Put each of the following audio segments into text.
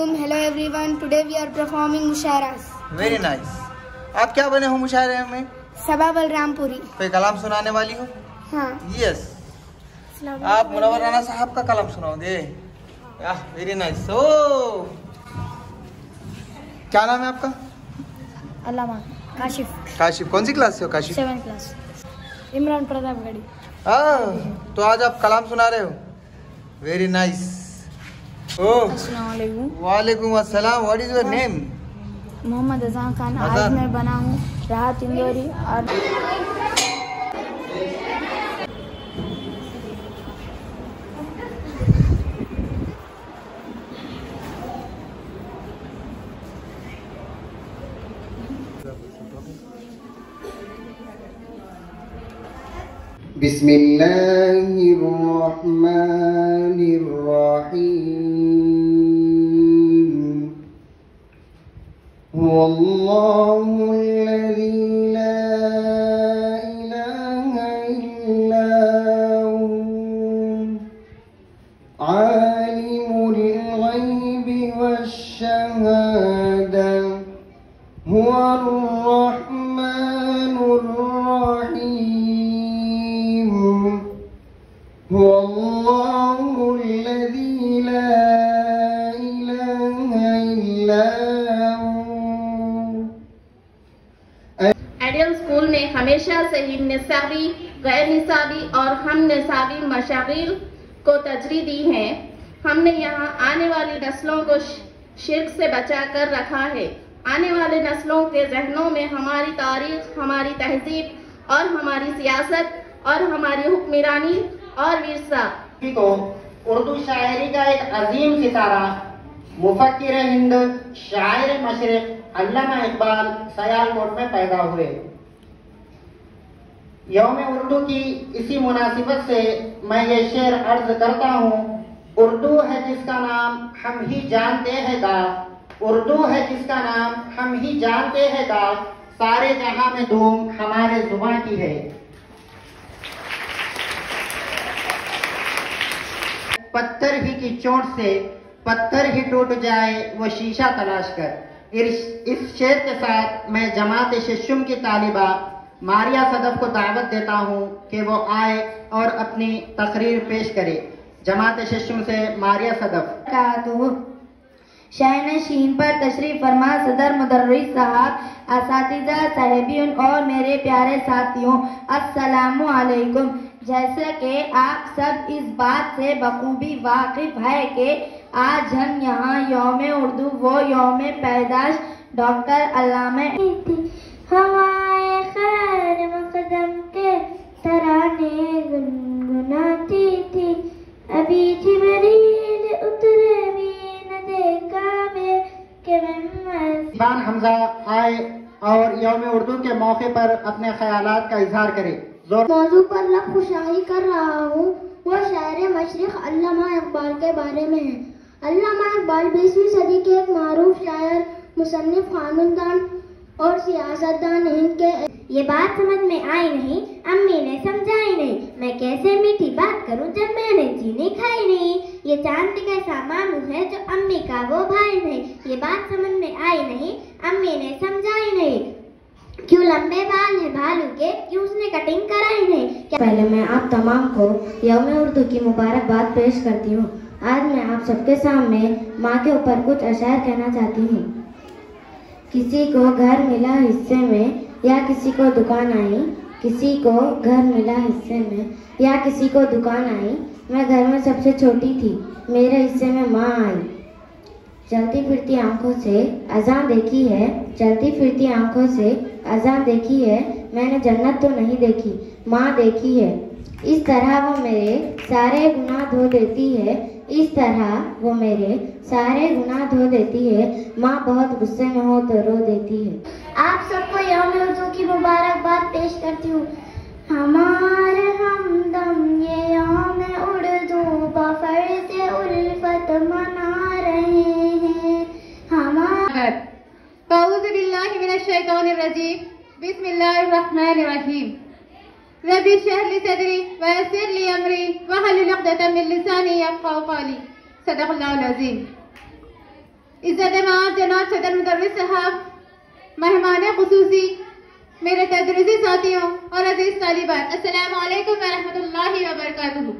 Assalamualaikum. Hello everyone. Today we are performing मुशायरास. Very nice. आप क्या बने हो मुशायरे में? सबा बलरामपुरी. कोई कलाम सुनाने वाली हो? हाँ. Yes. आप मुनव्वर राना साहब का कलाम सुनाओगे? Very nice. ओ क्या नाम है आपका? अल्लामा काशिफ. काशिफ. कौन सी क्लास से हो काशिफ? 7th class. इमरान प्रतापगढ़ी. तो आज आप कलाम सुना रहे हो? Very nice. वालेकुम अस्सलाम. What is your name? Mohammad Azan Khan. आज मैं बना हूँ राहत इंदौरी और बिस्मिल्लाहिर्रहमानिर्रहीम. हुवल्लाहुल्लज़ी ला इलाहा इल्ला हु आलिमुल गैबि वश्शहादा हुवर रहमानुर रहीम. हुवल्लाहुल्लज़ी ला इलाहा इल्ला आइडियल स्कूल ने हमेशा से ही निसाबी, गैर निसाबी और हम निसाबी मशागिल को तरजीह दी है. हमने यहाँ आने वाली नस्लों को शिर्क से बचा कर रखा है. आने वाले नस्लों के जहनों में हमारी तारीख, हमारी तहजीब और हमारी सियासत और हमारी हुक्मरानी और विरसा को उर्दू शायरी का एक अजीम सितारा मुफक्किर हिंद, शायर मशरिक अल्लामा इकबाल सयालकोट में पैदा हुए. यौम उर्दू की इसी मुनासिबत से मैं ये शेर अर्ज करता हूँ. उर्दू है जिसका नाम हम ही जानते हैं दाग, उर्दू है जिसका नाम हम ही जानते हैं दाग, सारे जहां में धूम हमारे जुबान की है. पत्थर ही की चोट से पत्थर ही टूट जाए वो शीशा तलाश कर. इस शेर के साथ मैं जमात शिशुम की तालिबा मारिया सदफ को दावत देता हूँ कि वो आए और अपनी तकरीर पेश करे. जमात शिशुम से मारिया सदफ. शाहनशीन पर तशरीफ फरमा सदर मुदर्रिस साहब, असातिज़ा साहिबियन और मेरे प्यारे साथियों, अस्सलामु अलैकुम. जैसे कि आप सब इस बात से बखूबी वाकिफ है कि आज हम यहाँ यौम उर्दू वो यौम पैदाश डॉक्टर अल्लामा हवाए खैर मकदम के तराने गुनगुनाती थी. अभी जिब्रील उतरे भी न देखा मैं कि मैं हमजा आए और यौम उर्दू के मौके पर अपने ख्यालात का इजहार करे. मौजू पर लफ्ज़शाही कर रहा हूँ वो शायर मशरिक अल्लामा इकबाल के बारे में है. अल्लामा इकबाल 20वीं सदी के एक मारूफ शायर, मुसन्निफ, खानदान और सियासतदान हिंद के. ये बात समझ में आई नहीं, अम्मी ने समझाई नहीं, मैं कैसे मीठी बात करूं जब मैंने चीनी खाई नहीं. ये चांद कैसा मामू है जो अम्मी का वो भाई नहीं. ये बात समझ में आई नहीं, अम्मी ने समझाई नहीं. क्यों लंबे बाल है भालू के, क्यों उसने कटिंग कराई नहीं. पहले मैं आप तमाम को यौम उर्दू की मुबारकबाद पेश करती हूँ. आज मैं आप सबके सामने माँ के ऊपर कुछ अशायर कहना चाहती हूँ. किसी को घर मिला हिस्से में या किसी को दुकान आई, किसी को घर मिला हिस्से में या किसी को दुकान आई. मैं घर में सबसे छोटी थी, मेरे हिस्से में माँ आई. चलती फिरती आंखों से अजान देखी है, चलती फिरती आंखों से अजान देखी है. मैंने जन्नत तो नहीं देखी, माँ देखी है. इस तरह वो मेरे सारे गुनाह धो देती है, इस तरह वो मेरे सारे गुनाह धो देती है. माँ बहुत गुस्से में हो तो रो देती है. आप सबको यौम उर्दू की मुबारकबाद पेश करती हूँ. हमारे हमदम ये यौम उर्दू बफर से उल्फत मना रहे हैं. हमारे अऊज़ु बिल्लाहि मिनश शैतानिर रजीम. बिस्मिल्लाहिर रहमानिर रहीम. रब्बि इश्रह ली सदरी व यस्सिर ली अमरी वहलुल उक़दतम मिन लिसानी यफ़क़हू क़ौली. सदक़ल्लाहुल अज़ीम. इज़्ज़त माद जनाब सदर मुदर्रिस साहब, मेहमान खुसूसी, मेरे तदरीसी साथियों और अजीज तालिबात, अस्सलामु अलैकुम व रहमतुल्लाहि व बरकातुहू।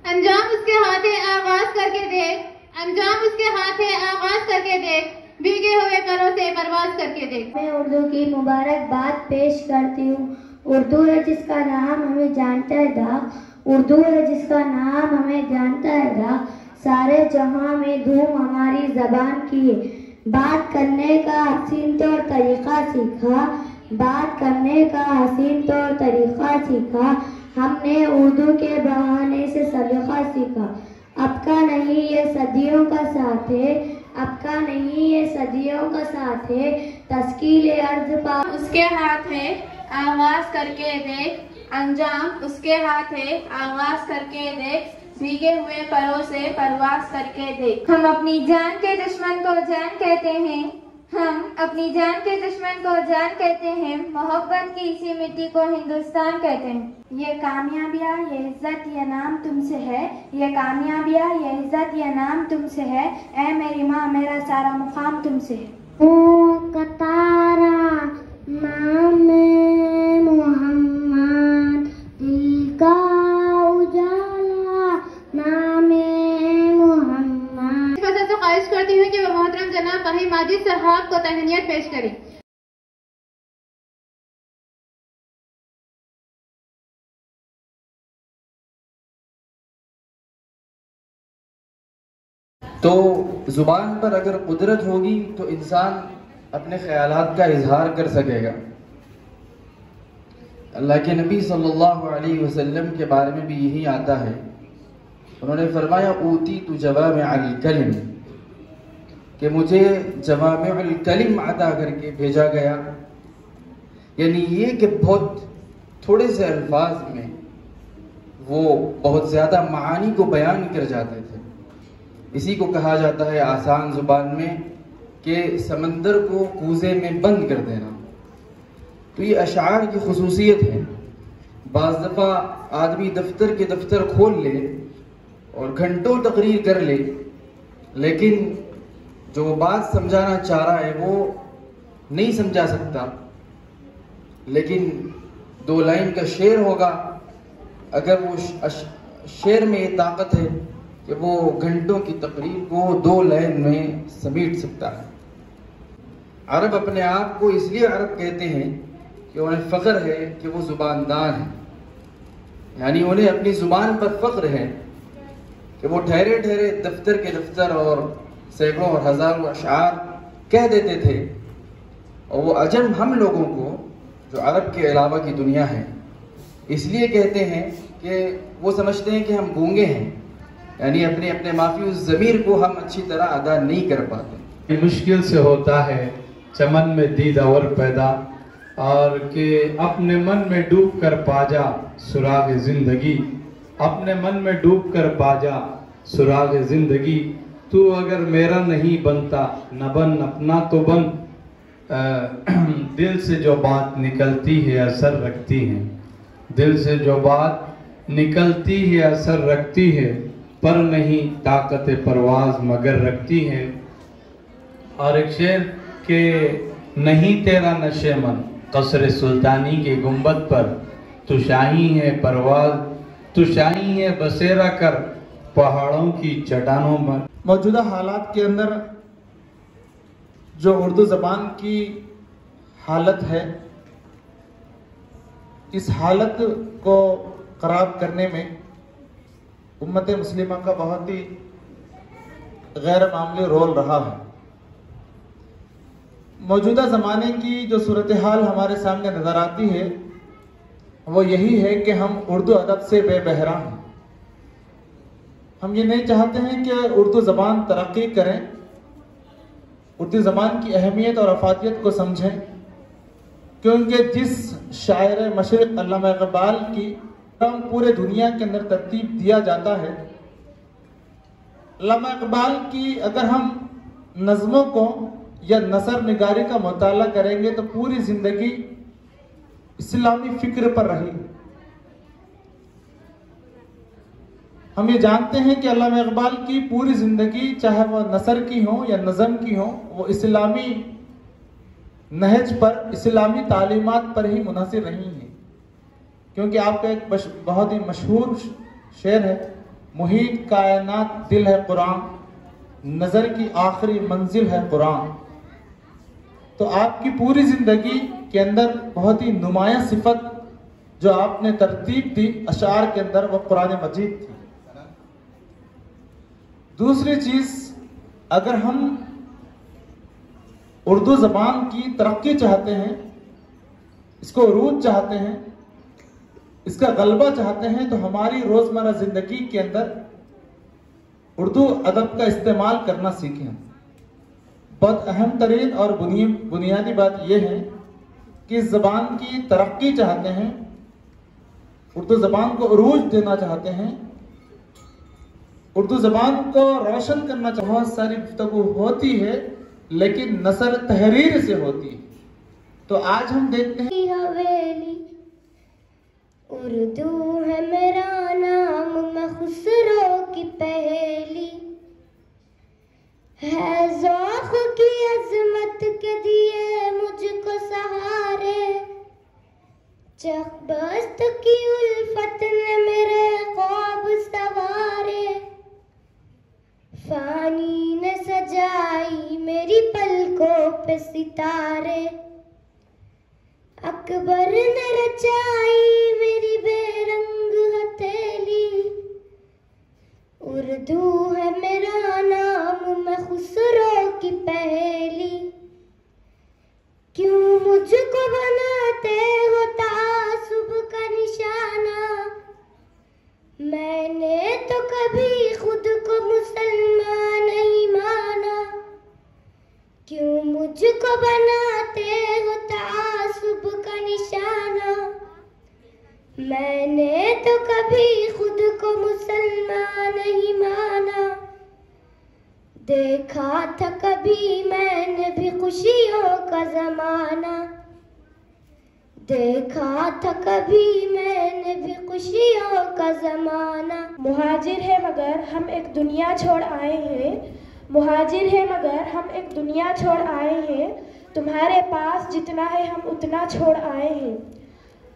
अंजाम उसके हाथ है आगाज करके देख, अंजाम उसके हाथ है आगाज करके देख, भीगे हुए करों से परवाज करके देख। मैं उर्दू की मुबारकबाद पेश करती हूँ। उर्दू है जिसका नाम हमें जानता है दा, उर्दू है जिसका नाम हमें जानता है दा, सारे जहां में धूम हमारी जबान की है। बात करने का हसीन तौर तरीका सीखा, बात करने का हसीन तौर तरीका सीखा, हमने उर्दू के बहाने से सलीका सीखा। अब का नहीं ये सदियों का साथ है, अब का नहीं ये सदियों का साथ है, तस्कील अर्ज पा उसके हाथ है आगाज करके देख, अंजाम उसके हाथ है आगाज करके देख, भीगे हुए परों से परवाज करके देख। हम अपनी जान के दुश्मन को जान कहते हैं, हम अपनी जान के दुश्मन को जान कहते हैं, मोहब्बत की इसी मिट्टी को हिंदुस्तान कहते हैं। ये कामयाबियाँ ये इज्जत ये नाम तुमसे है, ये कामयाबियाँ ये इज्जत ये नाम तुमसे है, ऐ मेरी माँ मेरा सारा मुकाम तुमसे है। ओ कतारा नाम मोहम्मद, दिल का उजाला नाम मोहम्मद। इस तो ख्वाहिश करती हूँ कि वो मोहतरम जनाब फहीम माजिद साहब को तहनीत पेश करें। तो ज़ुबान पर अगर कुदरत होगी तो इंसान अपने ख्यालात का इजहार कर सकेगा। अल्लाह के नबी सल्लल्लाहु अलैहि वसल्लम के बारे में भी यही आता है, उन्होंने फरमाया ऊती तु जवामिअल कलिम, कि मुझे जवामिअल कलिम अता करके भेजा गया। यानी ये कि बहुत थोड़े से अल्फाज में वो बहुत ज़्यादा मानी को बयान कर जाते थे। इसी को कहा जाता है आसान ज़ुबान में कि समंदर को कूज़े में बंद कर देना। तो ये अशार की खुसूसियत है। बाज़ दफ़ा आदमी दफ्तर के दफ्तर खोल ले और घंटों तकरीर कर ले, लेकिन जो बात समझाना चाह रहा है वो नहीं समझा सकता। लेकिन 2 लाइन का शेर होगा, अगर वो शेर में ये ताकत है कि वो घंटों की तकरीर को 2 लाइन में समेट सकता है। अरब अपने आप को इसलिए अरब कहते हैं कि उन्हें फ़ख्र है कि वो ज़ुबानदार हैं, यानी उन्हें अपनी ज़ुबान पर फ़ख्र है कि वो ठहरे ठहरे दफ्तर के दफ्तर और सैकड़ों और हज़ारों अशार कह देते थे। और वो अजम हम लोगों को जो अरब के अलावा की दुनिया है इसलिए कहते हैं कि वो समझते हैं कि हम गूंगे हैं, यानी अपने अपने माफी उस ज़मीर को हम अच्छी तरह अदा नहीं कर पाते। मुश्किल से होता है चमन में दीदावर पैदा, और कि अपने मन में डूब कर पाजा सुराग जिंदगी, अपने मन में डूब कर पाजा सुराग जिंदगी, तू अगर मेरा नहीं बनता न बन अपना तो बन। दिल से जो बात निकलती है असर रखती है, दिल से जो बात निकलती है असर रखती है, पर नहीं ताकत परवाज मगर रखती है। और एक शेर के नहीं तेरा नशे मन कसर सुल्तानी के गुंबद पर, तू शाही है परवाज, तू शाही है बसेरा कर पहाड़ों की चट्टानों पर। मौजूदा हालात के अंदर जो उर्दू ज़बान की हालत है, इस हालत को ख़राब करने में उम्मत मुस्लिमा का बहुत ही गैर मामूली रोल रहा है। मौजूदा ज़माने की जो सूरत हाल हमारे सामने नज़र आती है वो यही है कि हम उर्दू अदब से बेबहरा हैं। हम ये नहीं चाहते हैं कि उर्दू ज़बान तरक्की करें, उर्दू ज़बान की अहमियत और अफादियत को समझें, क्योंकि जिस शायर मशरिक़ अल्लामा इक़बाल की पूरे दुनिया के अंदर तरतीब दिया जाता है, अल्लामा इक़बाल की अगर हम नज़मों को या नसर निगारी का मुताला करेंगे तो पूरी ज़िंदगी इस्लामी फ़िक्र पर रही। हम ये जानते हैं कि अल्लामा इकबाल की पूरी ज़िंदगी, चाहे वो नसर की हो या नज़म की हो, वो इस्लामी नहज पर, इस्लामी तालीमात पर ही मुनहसर रही हैं। क्योंकि आपका एक बहुत ही मशहूर शेर है, मुहीत कायनात दिल है कुरान, नज़र की आखिरी मंजिल है कुरान। तो आपकी पूरी ज़िंदगी के अंदर बहुत ही नुमाया सिफत जो आपने तरतीब दी अशार के अंदर, वो कुरान मजीद थी। दूसरी चीज़, अगर हम उर्दू ज़बान की तरक्की चाहते हैं, इसको उरूज चाहते हैं, इसका गलबा चाहते हैं, तो हमारी रोज़मर्रा ज़िंदगी के अंदर उर्दू अदब का इस्तेमाल करना सीखें। बहुत अहम तरीन और बुनियादी बात यह है कि इस ज़बान की तरक्की चाहते हैं, उर्दू ज़बान को उरूज देना चाहते हैं, उर्दू ज़बान को रोशन करना चाहते हैं। बहुत सारी गुफ्तगू होती है, लेकिन नसर तहरीर से होती है। तो आज हम देखते हैं, हवेली उर्दू है मेरा नाम, मैं खुसरो की पहेली, है ज़ौक़ की अज़मत के दिए मुझको सहारे, चकबस्त की उल्फत ने मेरे ख्वाब सवारे, फानी ने सजाई मेरी पलकों पे सितारे, अकबर ने रचाई मेरी बेरंग हथेली, उर्दू है मेरा नाम, मैं खुसरो की पहेली, क्यों मुझको बनाते हो तासुब का निशाना, मैंने तो कभी खुद को मुसलमान नहीं माना, क्यों मुझको बनाते हो तासुब का निशाना, मैंने तो कभी खुद को मुसलमान नहीं माना, देखा था कभी मैंने भी खुशियों का ज़माना, देखा था कभी मैंने भी खुशियों का ज़माना। मुहाजिर है मगर हम एक दुनिया छोड़ आए हैं, मुहाजिर है मगर हम एक दुनिया छोड़ आए हैं, तुम्हारे पास जितना है हम उतना छोड़ आए हैं,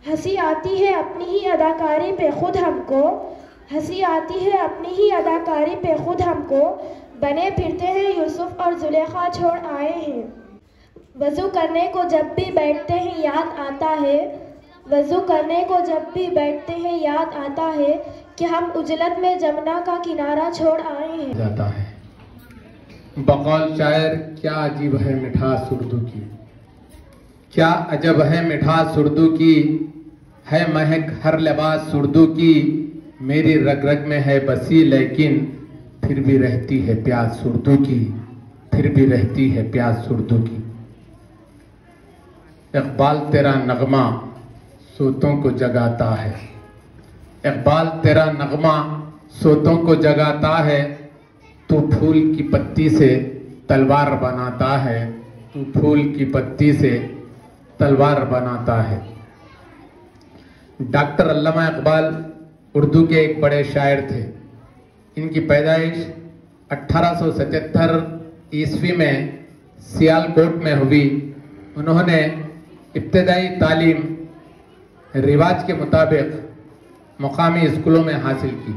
हंसी आती है अपनी ही अदाकारी पे खुद हमको, हंसी आती है अपनी ही अदाकारी पे खुद हमको, बने फिरते हैं यूसुफ और जुलेखा छोड़ आए हैं, वज़ू करने को जब भी बैठते हैं याद आता है, वज़ू करने को जब भी बैठते हैं याद आता है कि हम उजलत में जमुना का किनारा छोड़ आए हैं। जाता है बकौल शायर, क्या अजीब है मिठास उर्दू की, क्या अजब है मिठास उर्दू की, है महक हर लिबास उर्दू की, मेरी रग रग में है बसी लेकिन फिर भी रहती है प्यास उर्दू की, फिर भी रहती है प्यास उर्दू की। इकबाल तेरा नगमा सोतों को जगाता है, इकबाल तेरा नगमा सोतों को जगाता है, तू फूल की पत्ती से तलवार बनाता है, तू फूल की पत्ती से तलवार बनाता है। डॉक्टर अल्लामा इकबाल उर्दू के एक बड़े शायर थे। इनकी पैदाइश 1877 ईस्वी में सियालकोट में हुई। उन्होंने इब्तदाई तालीम रिवाज के मुताबिक मुकामी स्कूलों में हासिल की।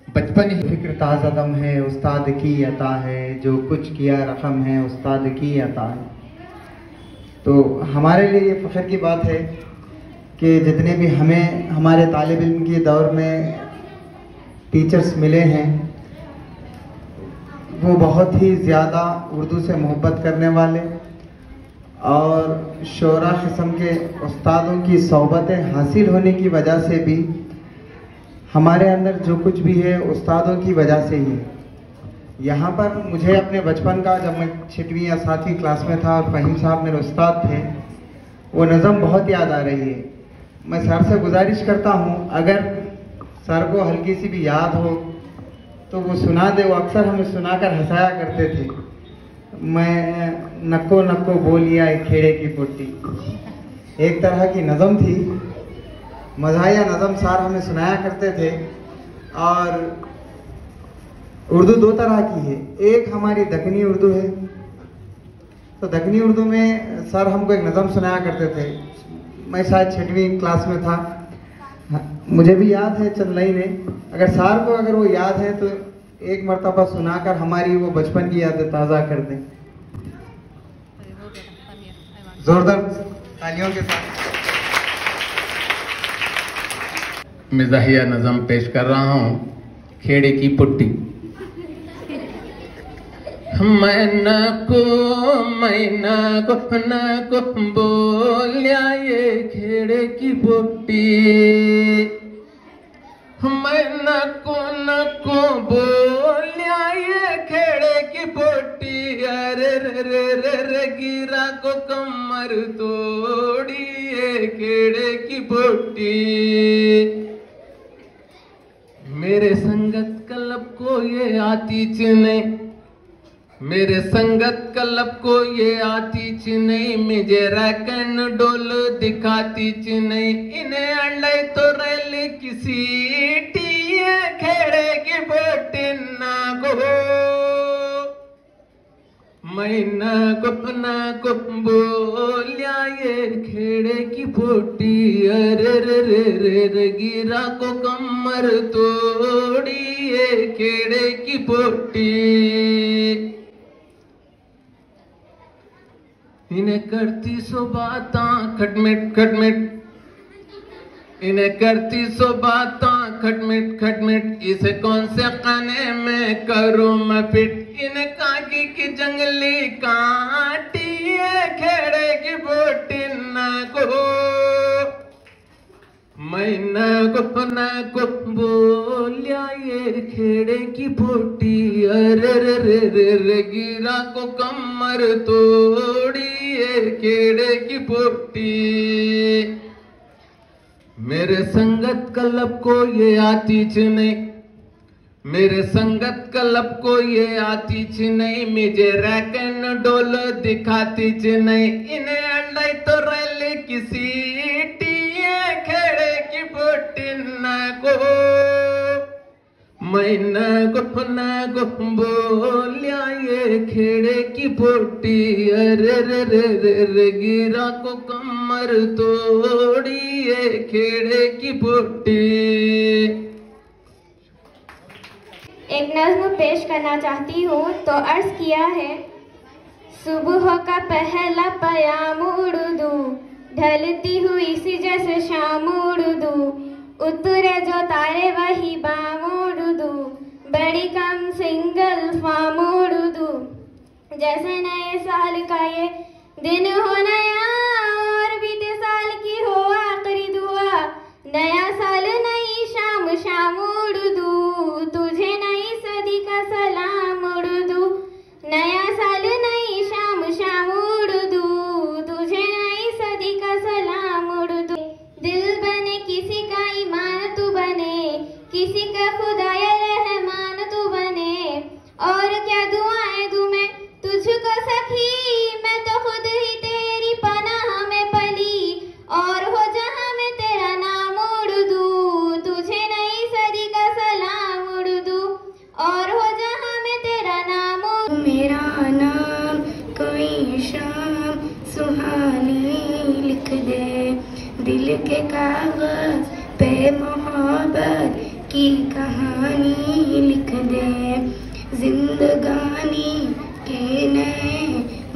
बचपन ही फिक्र ताज़ा दम है उस्ताद की अता है, जो कुछ किया रकम है उस्ताद की अता है। तो हमारे लिए ये फ़ख्र की बात है कि जितने भी हमें हमारे तालिब इल्म के दौर में टीचर्स मिले हैं, वो बहुत ही ज़्यादा उर्दू से मोहब्बत करने वाले और शोरा किस्म के उस्तादों की सोहबतें हासिल होने की वजह से भी हमारे अंदर जो कुछ भी है उस्तादों की वजह से ही है। यहाँ पर मुझे अपने बचपन का, जब मैं 6वीं या 7वीं क्लास में था और फ़हीम साहब मेरे उस्ताद थे, वो नज़म बहुत याद आ रही है। मैं सर से गुजारिश करता हूँ, अगर सर को हल्की सी भी याद हो तो वो सुना दे। वो अक्सर हमें सुनाकर हंसाया करते थे। मैं नक्को नक्को बोलिया एक खेड़े की पुट्टी, एक तरह की नज़म थी, मज़ाहिया नज़म सार हमें सुनाया करते थे। और उर्दू दो तरह की है, एक हमारी दक्कनी उर्दू है। तो दक्कनी उर्दू में सर हमको एक नज़म सुनाया करते थे, मैं शायद 6वीं क्लास में था, मुझे भी याद है चंद लाइनें। अगर सर को अगर वो याद है तो एक मर्तबा सुनाकर हमारी वो बचपन की यादें ताज़ा कर दें। जोरदार तालियों के साथ मिजाहिया नज़म पेश कर रहा हूँ, खेड़े की पुट्टी। मैना को बोलिया ये खेड़े की पुट्टी, मैना को बोलिया ये खेड़े की पुट्टी, अरे रे गिरा को कमर तोड़ी ये खेड़े की पुट्टी। मेरे संगत कलब को ये आती चिने, मेरे संगत कलब को ये आती चिनई, मुझे रैकन डोल दिखाती चिनई, इन्हें अंडे तो रेल किसी टीए खेड़े की बोटी ना गो, मैं ना को बोलिया ये खेड़े की बोटी, अरे रे गिरा को कमर तोड़ी ये खेड़े की बोटी। इन्हें करती सो बातां खटमिट, इन्हें करती सो बातां खटमिट, इसे कौन से खाने में करूं मैं फिट, इन्हें काकी की जंगली काटी ये खेड़े की बोटी ना को, मैं ना को बोलिया ये खेड़े की बोटी, अरे रे गिरा को कमर तोड़ी ये खेड़े की बोटी। मेरे संगत कलब को ये आती चिनई, मेरे संगत कलब को ये आती चिनई, मुझे रैकन डोल दिखाती चिनई, इन्हें अंडे तो रेल किसी टीए खेड़े की बोटी ना को, मैं ना को बोलिया ये खेड़े की बोटी, अरे रे गिरा को कमर तोड़ी ये खेड़े की बोटी। एक नज़्म पेश करना चाहती हूँ तो अर्ज किया है, सुबह का पहला पयाम उर्दू, ढलती हुई सी जैसे शाम उर्दू, उतरे जो तारे वही बाम उर्दू, बड़ी कम सिंगल फाम उर्दू, जैसे नए साल का ये दिन हो नया और बीते साल की हो आखिरी दुआ, नया साल नई शाम शाम उर्दू, तुझे नई सदी का सलाम उर्दू, नया साल नई शाम शाम उर्दू, तुझे नई सदी का सलाम उर्दू। दिल बने किसी का ईमान तू बने, किसी का खुदा या रहमान तू बने, और क्या दुआएं दूं मैं तुझको सखी, मैं तो खुद ही तेरी पनाह में पली, और हो जहां में तेरा नाम उर्दू, तुझे नई सदी का सलाम उर्दू, और हो जहां में तेरा नाम उर्दू। मेरा नाम कोई शाम सुहानी लिख दे, दिल के कागज पे मोहब्बत की कहानी लिख दे, जिंदगानी के नए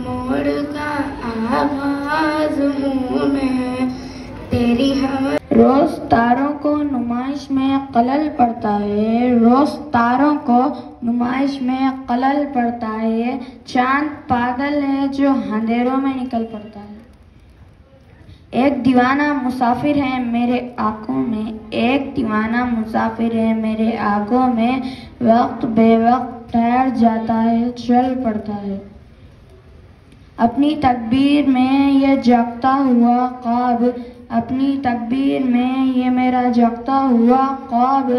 मोड़ का आगाज हूँ मैं तेरी हवा। रोज तारों को नुमाइश में कलल पड़ता है, रोज तारों को नुमाइश में कलल पड़ता है, चांद पागल है जो अंधेरों में निकल पड़ता है। एक दीवाना मुसाफिर है मेरे आंखों में, एक दीवाना मुसाफिर है मेरे आंखों में, वक्त बेवक्त ठहर जाता है चल पड़ता है। अपनी तकदीर में ये जगता हुआ ख्वाब, अपनी तकदीर में ये मेरा जगता हुआ ख्वाब,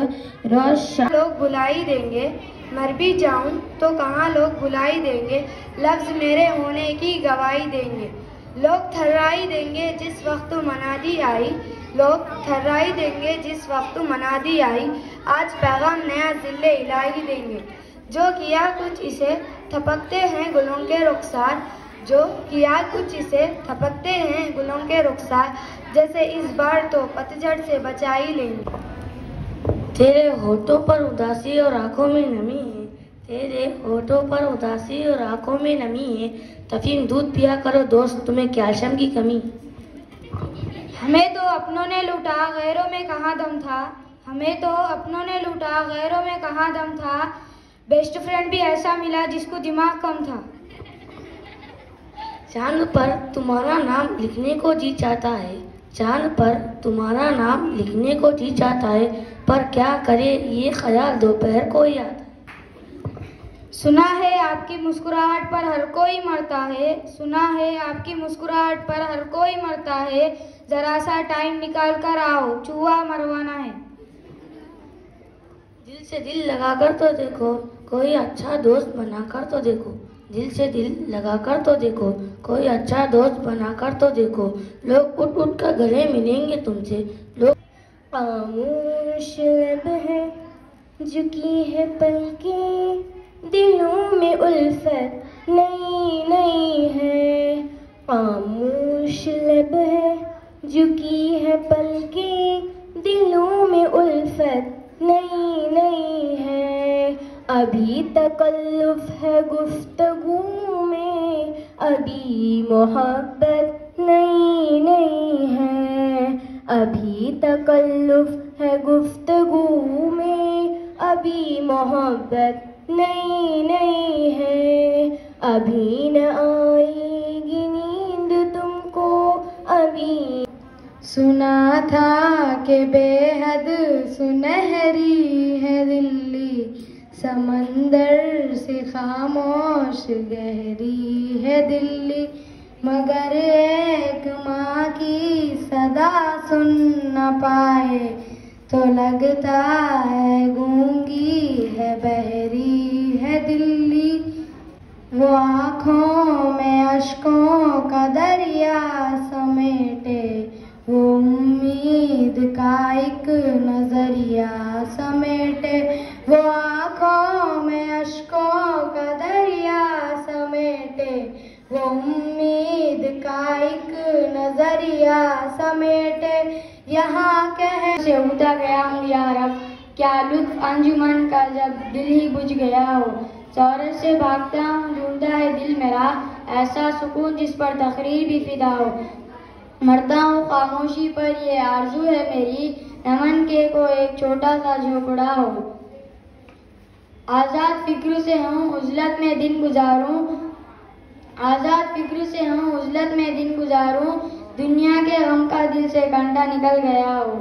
रोज लोग बुलाई देंगे, मर भी जाऊं तो कहाँ लोग बुलाई देंगे, लफ्ज मेरे होने की गवाही देंगे, लोग थर्राई देंगे जिस वक्त मनादी आई, लोग थर्राई देंगे जिस वक्त मनादी आई, आज पैगाम नया जिले इलाही देंगे। जो किया कुछ इसे थपकते हैं गुलों के रुखसार, जो किया कुछ इसे थपकते हैं गुलों के रुखसार, जैसे इस बार तो पतझड़ से बचा ही लेंगे। तेरे होठों पर उदासी और आंखों में नमी है, तेरे होठों पर उदासी और आंखों में नमी है, तफीम दूध पिया करो दोस्त, तुम्हें कैल्शियम की कमी। हमें तो अपनों ने लूटा गैरों में कहाँ दम था, हमें तो अपनों ने लूटा गैरों में कहाँ दम था, बेस्ट फ्रेंड भी ऐसा मिला जिसको दिमाग कम था। चांद पर तुम्हारा नाम लिखने को जी चाहता है, चांद पर तुम्हारा नाम लिखने को जी चाहता है, पर क्या करे ये ख्याल दोपहर को ही आता है। सुना है आपकी मुस्कुराहट पर हर कोई मरता है, सुना है आपकी मुस्कुराहट पर हर कोई मरता है, जरा सा टाइम निकाल कर आओ, चूहा मरवाना है। दिल से दिल लगाकर तो देखो, कोई अच्छा दोस्त बनाकर तो देखो, दिल से दिल लगाकर तो देखो, कोई अच्छा दोस्त बनाकर तो देखो, लोग उठ उठ कर गले मिलेंगे तुमसे। लोग खामोश लब है, झुकी है पलकें, दिलों में उल्फत नई नई है। खामोश लब है, झुकी है पलकें, दिलों में उल्फत नई नई है। अभी तकल्लुफ है गुफ्तगू में, अभी मोहब्बत नई नई है। अभी तकल्लुफ है गुफ्तगू में, अभी मोहब्बत नई नई है। अभी न आएगी नींद तुमको, अभी सुना था कि बेहद सुनहरी है दिल्ली, समंदर से खामोश गहरी है दिल्ली, मगर एक माँ की सदा सुन न पाए तो लगता है गूंगी है बहरी है दिल्ली। वो आँखों में अश्कों का दरिया समेटे, वो उम्मीद का एक नजरिया समेटे, वो आँखों में अश्कों का दरिया समेटे, वो उम्मीद का एक नजरिया समेटे। यहाँ कह से उठा गया हूँ यारब, क्या लुत्फ अंजुमन का जब दिल ही बुझ गया हो। शौहरत से भागता हूँ ढूंढता है दिल मेरा, ऐसा सुकून जिस पर तकरीर भी फिदा हो। मरता हूँ खामोशी पर ये आरज़ू है मेरी, नमन के को एक छोटा सा झोपड़ा हो। आज़ाद फिक्र से हूँ उजलत में दिन गुजारूं, आज़ाद फिक्र से हूँ उजलत में दिन गुजारूं, दुनिया के गम का दिल से कंटा निकल गया हो।